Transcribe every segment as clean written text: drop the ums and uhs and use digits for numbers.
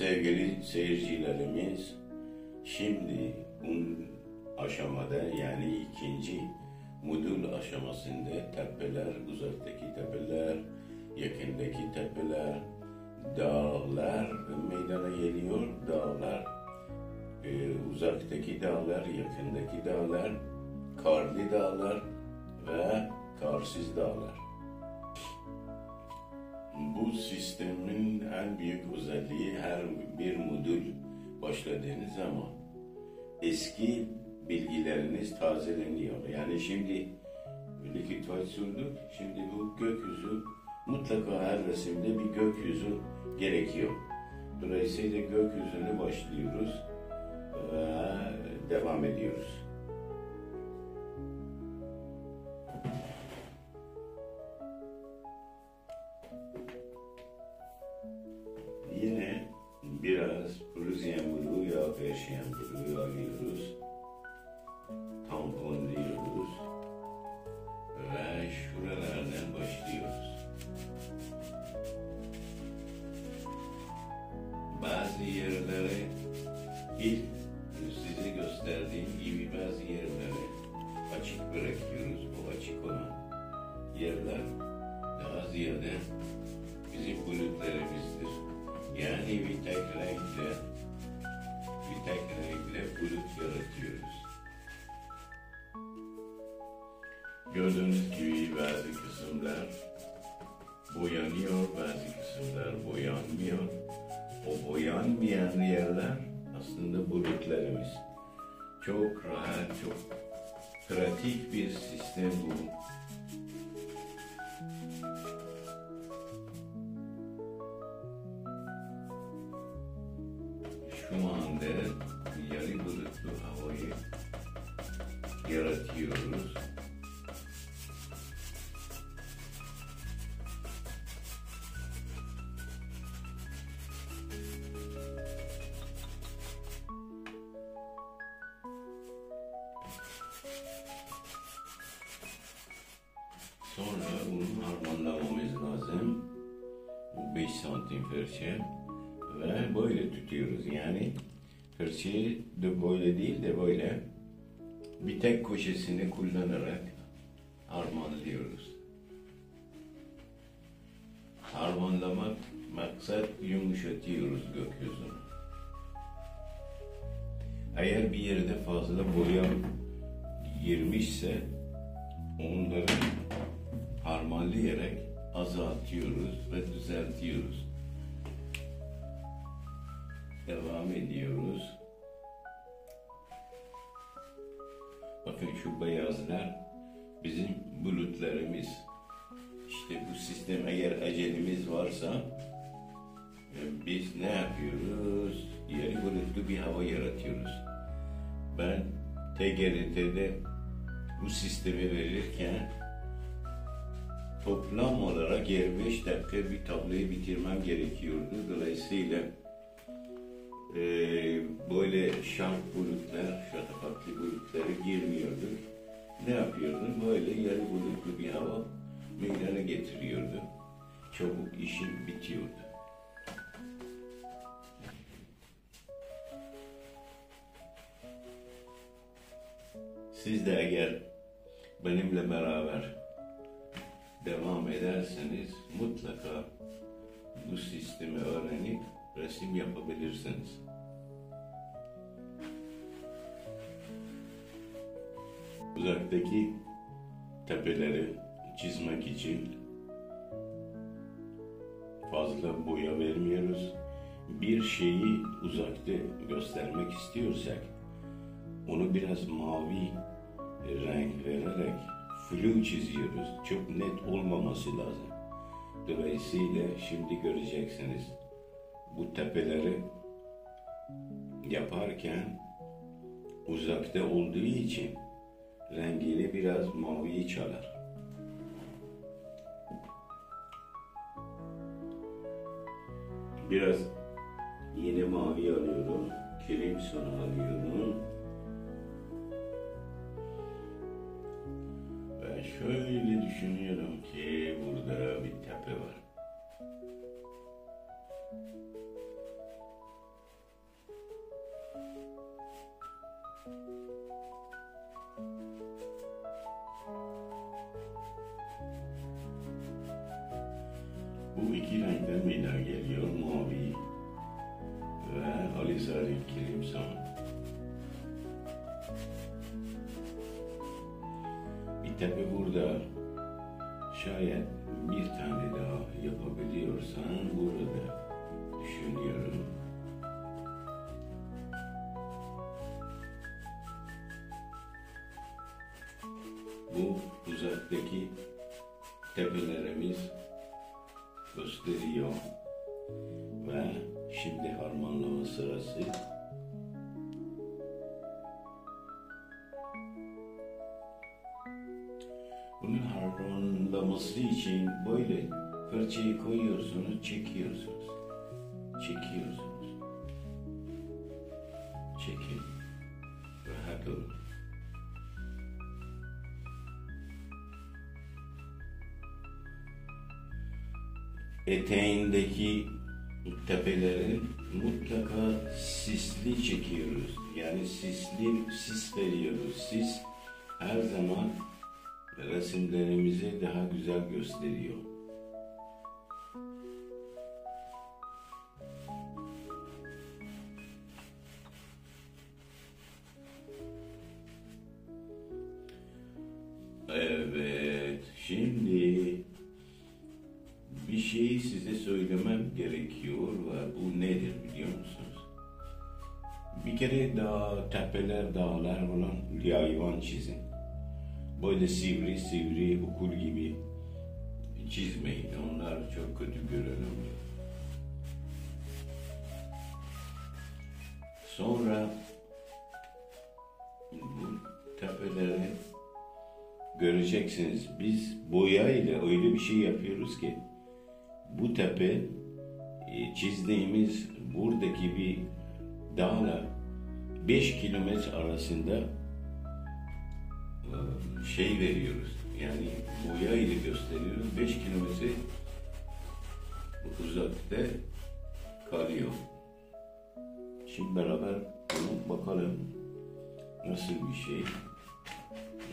Sevgili seyircilerimiz, şimdi bu aşamada yani ikinci modül aşamasında tepeler, uzaktaki tepeler, yakındaki tepeler, dağlar meydana geliyor. Dağlar, uzaktaki dağlar, yakındaki dağlar, karlı dağlar ve karsız dağlar. Bu sistemin en büyük özelliği her bir modül başladığınız zaman eski bilgileriniz tazeleniyor. Yani şimdi Liquid White sürdük. Şimdi bu gökyüzü mutlaka her resimde bir gökyüzü gerekiyor. Dolayısıyla gökyüzüne başlıyoruz ve devam ediyoruz. Yine biraz Prussian Blue ya Persian Blue alıyoruz. Tamponluyoruz. Ve şuralardan başlıyoruz. Bazı yerlere ilk size gösterdiğim gibi bazı yerlere açık bırakıyoruz. Bu açık olan yerler daha ziyade bizim bulutlarımızdır. Yani bir tek renkle bulut yaratıyoruz. Gördüğünüz gibi bazı kısımlar boyanıyor, bazı kısımlar boyanmıyor. O boyanmayan yerler aslında bulutlarımız. Çok rahat, çok pratik bir sistem bu. Şu anda yarı bulutlu havayı yaratıyoruz. Sonra bunu harmanlamamız lazım. Bu 5 santim fırça ve böyle tutuyoruz. Yani fırçayı da böyle değil de böyle bir tek köşesini kullanarak harmanlıyoruz. Harmanlamak maksat yumuşatıyoruz gökyüzünü. Eğer bir yerde fazla boya girmişse onları harmanlayarak azaltıyoruz ve düzeltiyoruz. Devam ediyoruz. Bakın şu beyazlar bizim bulutlarımız. İşte bu sistem eğer acelemiz varsa biz ne yapıyoruz? Yarı bulutlu bir hava yaratıyoruz. Ben TGRT'de bu sistemi verirken toplam olarak 25 dakika bir tabloyu bitirmem gerekiyordu. Dolayısıyla böyle şarp bulutlar, şatafatlı bulutları girmiyordu. Ne yapıyordum? Böyle yarı bulutlu bir hava meydana getiriyordu. Çabuk işim bitiyordu. Siz de eğer benimle beraber devam ederseniz mutlaka bu sistemi öğrenip resim yapabilirsiniz. Uzaktaki tepeleri çizmek için fazla boya vermiyoruz. Bir şeyi uzakta göstermek istiyorsak onu biraz mavi renk vererek flu çiziyoruz. Çok net olmaması lazım. Dolayısıyla şimdi göreceksiniz. Bu tepeleri yaparken uzakta olduğu için rengini biraz maviyi çalar. Biraz yine mavi alıyorum. Krem sonu alıyorum. Ve şöyle düşünüyorum ki burada bir tepe var. Bu iki renkten meydana geliyor. Mavi ve alizari kilimsan. Bir tepe burada. Şayet bir tane daha yapabiliyorsan burada düşünüyorum. Bu uzaktaki tepelerimiz gösteriyor ve şimdi harmanlama sırası. Bunun harmanlaması için böyle fırçayı koyuyorsunuz, çekiyorsunuz. Çekiyorsunuz. Çekin. Rahat olun. Eteğindeki tepeleri mutlaka sisli çekiyoruz. Yani sis veriyoruz. Sis her zaman resimlerimizi daha güzel gösteriyor. Evet, şimdi bir şeyi size söylemem gerekiyor ve bu nedir biliyor musunuz? Bir kere tepeler, dağlar olan yayvan çizin. Böyle sivri okul gibi çizmeyin. Onlar çok kötü görünüyor. Sonra bu tepeleri göreceksiniz. Biz boyayla öyle bir şey yapıyoruz ki bu tepe çizdiğimiz buradaki bir dağla 5 kilometre arasında şey veriyoruz. Yani boya ile gösteriyoruz. 5 kilometre uzakta kalıyor. Şimdi beraber bunu bakalım. Nasıl bir şey?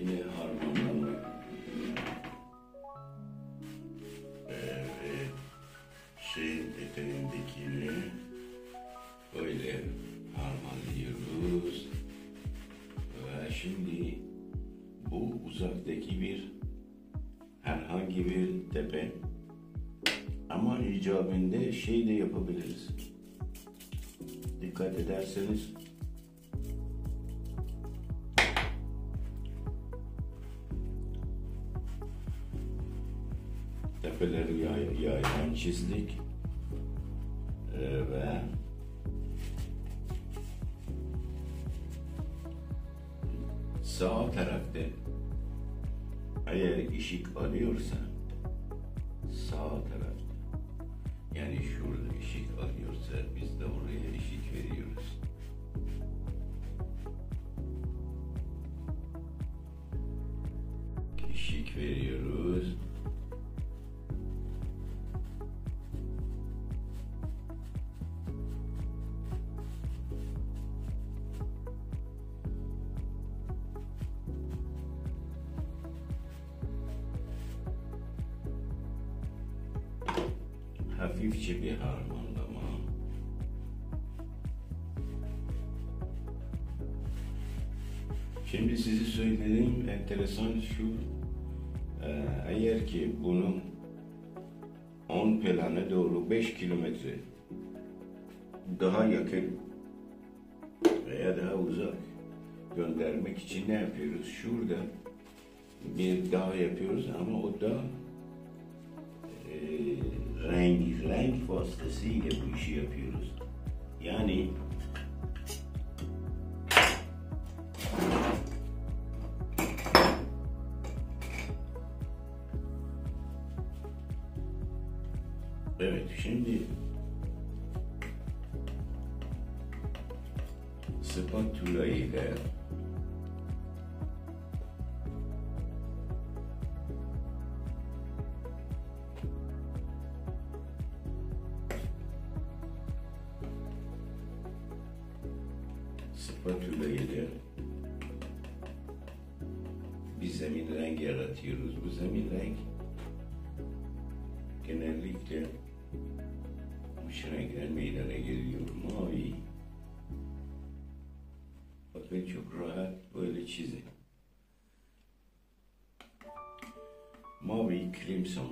Yine harmanlama. Evet. Şeyin eteğindekini böyle harmanlıyoruz. Ve şimdi bu uzaktaki herhangi bir tepe ama icabında şey de yapabiliriz. Dikkat ederseniz tepeleri yaydan çizdik ve sağ tarafta eğer ışık alıyorsa sağ tarafta yani şurada ışık alıyorsa biz de oraya ışık veriyoruz. Işık veriyoruz. Hafifçe bir harmanlama. Şimdi size söylediğim enteresan şu, eğer ki bunun 10 plana doğru 5 kilometre daha yakın veya daha uzak göndermek için ne yapıyoruz? Şurada bir dağ yapıyoruz ama o dağ renk vasıtasıyla bu işi yapıyoruz. Yani evet, şimdi spatula ile bir zemin rengi yaratıyoruz. Bu zemin renk genellikle renkler meydana geliyor. Mavi. Bakın çok rahat böyle çizin. Mavi, crimson.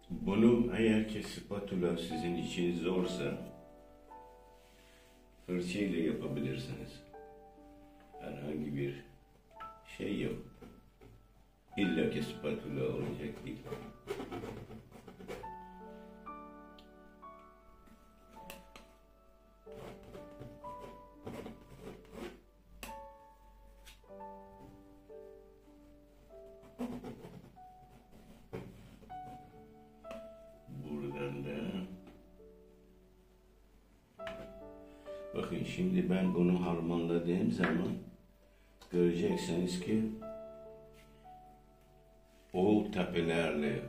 Bunu eğer ki spatula sizin için zorsa fırçayla yapabilirsiniz. Herhangi bir şey yok. İlla ki spatula olacak değil. Buradan da bakın şimdi ben bunu harmanladığım zaman göreceksiniz ki o tepelerle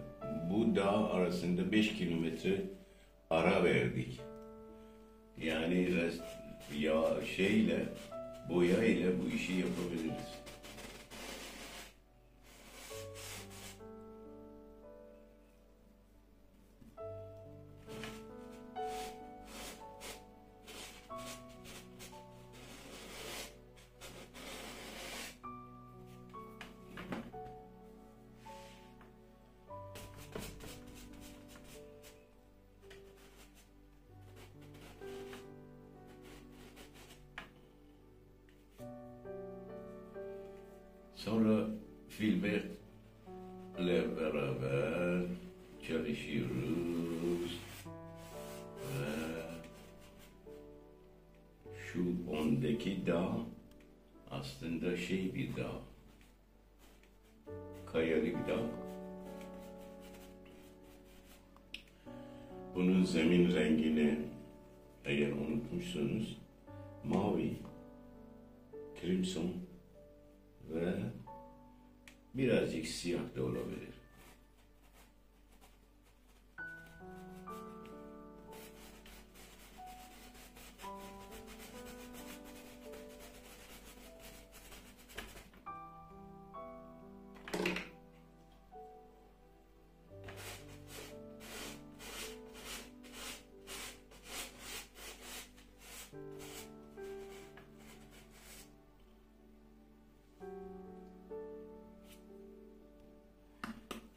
bu dağ arasında 5 kilometre ara verdik. Yani ya boya ile bu işi yapabiliriz. Sonra filmle beraber çalışıyoruz ve şu ondaki dağ aslında bir dağ, kayalı bir dağ. Bunun zemin rengini eğer unutmuşsanız mavi, crimson ve birazcık siyah da olabilir.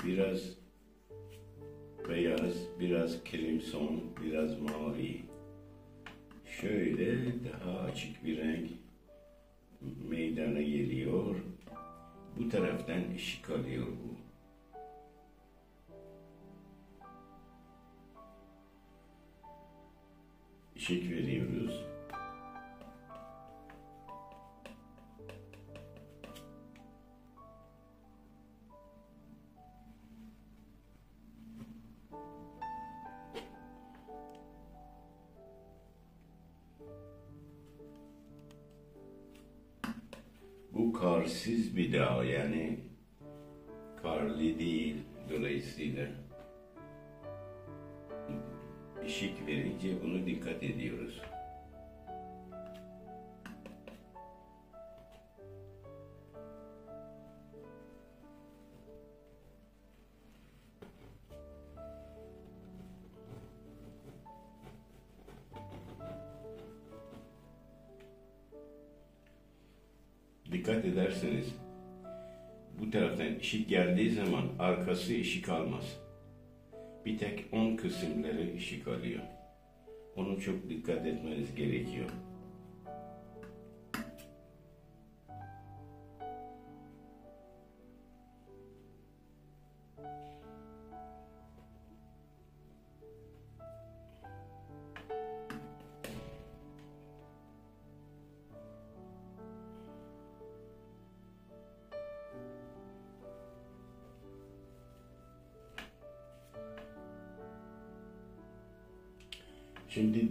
Biraz beyaz, biraz crimson, biraz mavi. Şöyle daha açık bir renk meydana geliyor. Bu taraftan ışık alıyor bu. Işık veriyoruz. Bu karsız bir dağ, yani karlı değil, dolayısıyla ışık verince bunu dikkat ediyoruz. Dikkat ederseniz bu taraftan ışık geldiği zaman arkası ışık almaz. Bir tek 10 kısımları ışık alıyor. Onu çok dikkat etmeniz gerekiyor. Şimdi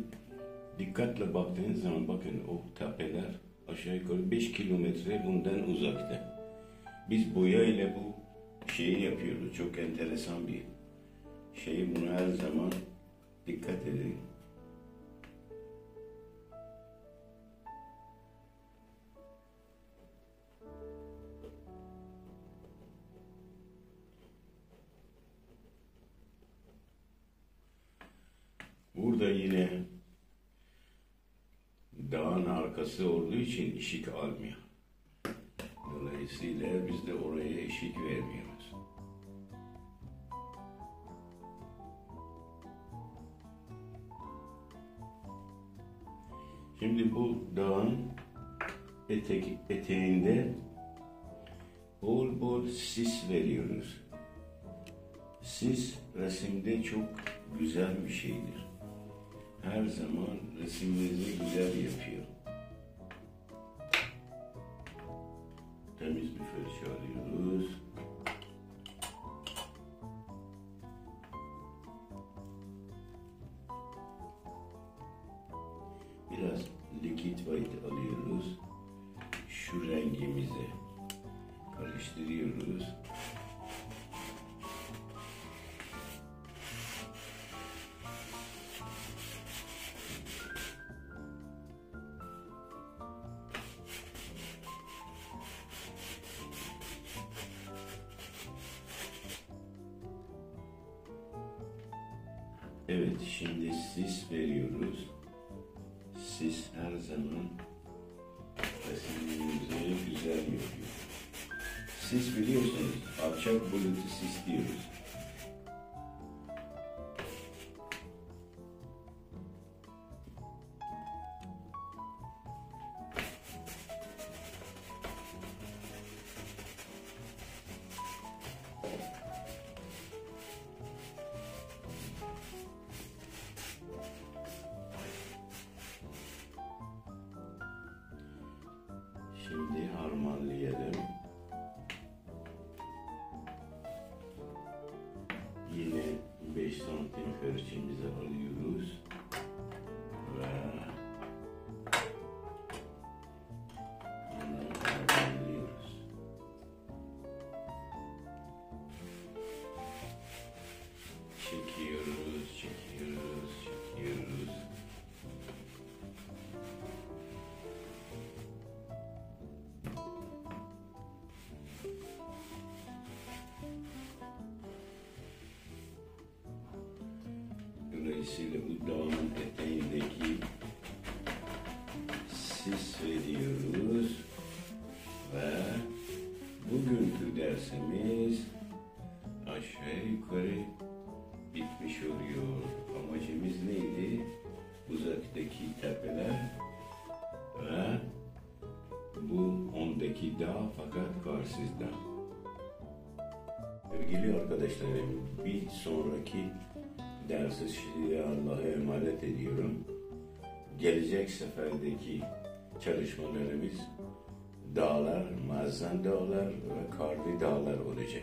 dikkatle baktığınız zaman bakın o tepeler aşağı yukarı 5 kilometre bundan uzakta. Biz boya ile bu şey yapıyoruz. Çok enteresan bir şey. Buna her zaman dikkat edin. Burada yine dağın arkası olduğu için ışık almıyor. Dolayısıyla biz de oraya ışık vermiyoruz. Şimdi bu dağın eteğinde bol bol sis veriyoruz. Sis resimde çok güzel bir şeydir. Her zaman resimlerinizi güzel yapıyor. Temiz bir fırça alıyoruz. Biraz liquid white alıyoruz. Şu rengimizi karıştırıyoruz. Evet, şimdi sis veriyoruz. Sis her zaman resimlerimizi güzel yapıyor. Sis biliyorsunuz, alçak bulutu sis diyoruz. Şimdi harmanlayalım. Yine 5 santim fırçamızı alıyoruz ve onu harmanlıyoruz. Çekiyoruz, çekiyoruz, çekiyoruz. Dolayısıyla bu dağın eteğindeki sis veriyoruz ve bugünkü dersimiz aşağı yukarı bitmiş oluyor. Amacımız neydi? Uzaktaki tepeler ve bu ondaki dağ fakat karsız dağ. Sevgili arkadaşlarım, bir sonraki dersi size Allah'a emanet ediyorum. Gelecek seferdeki çalışmalarımız dağlar, Marzan dağlar ve Karlı dağlar olacak.